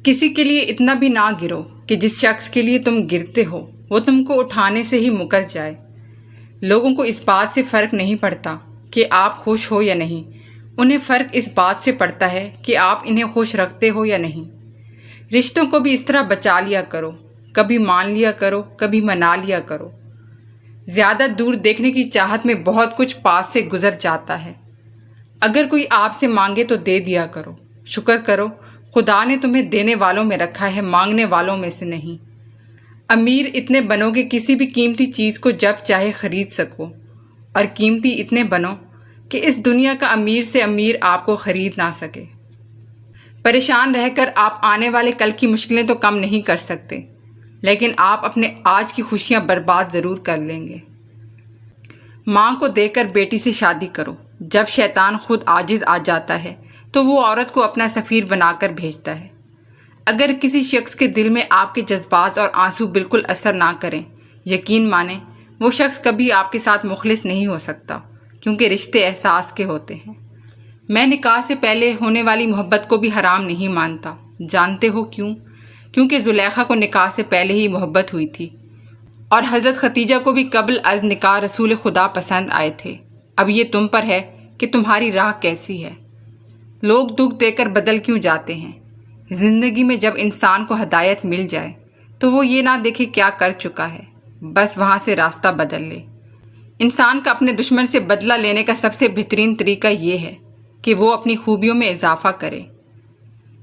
کسی کے لیے اتنا بھی نہ گرو کہ جس شخص کے لیے تم گرتے ہو وہ تم کو اٹھانے سے ہی مکر جائے۔ لوگوں کو اس بات سے فرق نہیں پڑتا کہ آپ خوش ہو یا نہیں، انہیں فرق اس بات سے پڑتا ہے کہ آپ انہیں خوش رکھتے ہو یا نہیں۔ رشتوں کو بھی اس طرح بچا لیا کرو، کبھی مان لیا کرو، کبھی منا لیا کرو۔ زیادہ دور دیکھنے کی چاہت میں بہت کچھ پاس سے گزر جاتا ہے۔ اگر کوئی آپ سے مانگے تو دے دیا کرو، شکر کرو خدا نے تمہیں دینے والوں میں رکھا ہے، مانگنے والوں میں سے نہیں۔ امیر اتنے بنو کہ کسی بھی قیمتی چیز کو جب چاہے خرید سکو، اور قیمتی اتنے بنو کہ اس دنیا کا امیر سے امیر آپ کو خرید نہ سکے۔ پریشان رہ کر آپ آنے والے کل کی مشکلیں تو کم نہیں کر سکتے، لیکن آپ اپنے آج کی خوشیاں برباد ضرور کر لیں گے۔ ماں کو دے کر بیٹی سے شادی کرو۔ جب شیطان خود عاجز آ جاتا ہے تو وہ عورت کو اپنا سفیر بنا کر بھیجتا ہے۔ اگر کسی شخص کے دل میں آپ کے جذبات اور آنسو بالکل اثر نہ کریں، یقین مانیں وہ شخص کبھی آپ کے ساتھ مخلص نہیں ہو سکتا، کیونکہ رشتے احساس کے ہوتے ہیں۔ میں نکاح سے پہلے ہونے والی محبت کو بھی حرام نہیں مانتا۔ جانتے ہو کیوں؟ کیونکہ زلیخا کو نکاح سے پہلے ہی محبت ہوئی تھی، اور حضرت ختیجہ کو بھی قبل از نکاح رسول خدا پسند آئے تھے۔ اب یہ تم پر ہے کہ تمہاری راہ کیسی ہے۔ لوگ دکھ دے کر بدل کیوں جاتے ہیں؟ زندگی میں جب انسان کو ہدایت مل جائے تو وہ یہ نہ دیکھے کیا کر چکا ہے، بس وہاں سے راستہ بدل لے۔ انسان کا اپنے دشمن سے بدلہ لینے کا سب سے بہترین طریقہ یہ ہے کہ وہ اپنی خوبیوں میں اضافہ کرے۔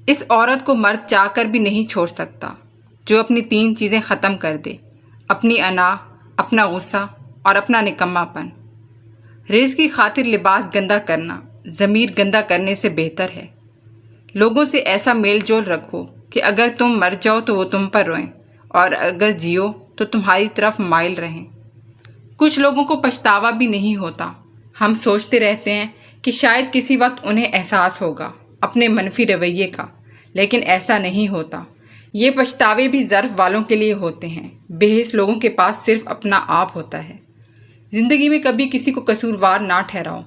اس عورت کو مرد چاہ کر بھی نہیں چھوڑ سکتا جو اپنی 3 چیزیں ختم کر دے: اپنی انا، اپنا غصہ اور اپنا نکما پن۔ رزق کی خاطر لباس گندا کرنا ضمیر گندا کرنے سے بہتر ہے۔ لوگوں سے ایسا میل جول رکھو کہ اگر تم مر جاؤ تو وہ تم پر روئیں، اور اگر جیو تو تمہاری طرف مائل رہیں۔ کچھ لوگوں کو پچھتاوا بھی نہیں ہوتا۔ ہم سوچتے رہتے ہیں کہ شاید کسی وقت انہیں احساس ہوگا اپنے منفی رویے کا، لیکن ایسا نہیں ہوتا۔ یہ پچھتاوے بھی ظرف والوں کے لیے ہوتے ہیں۔ بے حس لوگوں کے پاس صرف اپنا آپ ہوتا ہے۔ زندگی میں کبھی کسی کو قصوروار نہ ٹھہراؤ،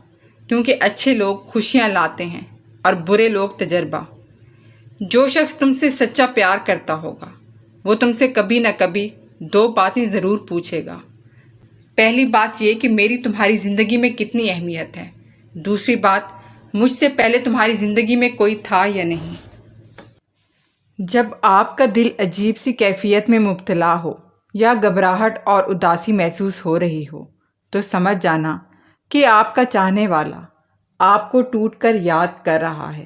کیونکہ اچھے لوگ خوشیاں لاتے ہیں اور برے لوگ تجربہ۔ جو شخص تم سے سچا پیار کرتا ہوگا وہ تم سے کبھی نہ کبھی 2 باتیں ضرور پوچھے گا۔ پہلی بات یہ کہ میری تمہاری زندگی میں کتنی اہمیت ہے۔ دوسری بات، مجھ سے پہلے تمہاری زندگی میں کوئی تھا یا نہیں۔ جب آپ کا دل عجیب سی کیفیت میں مبتلا ہو یا گھبراہٹ اور اداسی محسوس ہو رہی ہو تو سمجھ جانا کہ آپ کا چاہنے والا آپ کو ٹوٹ کر یاد کر رہا ہے۔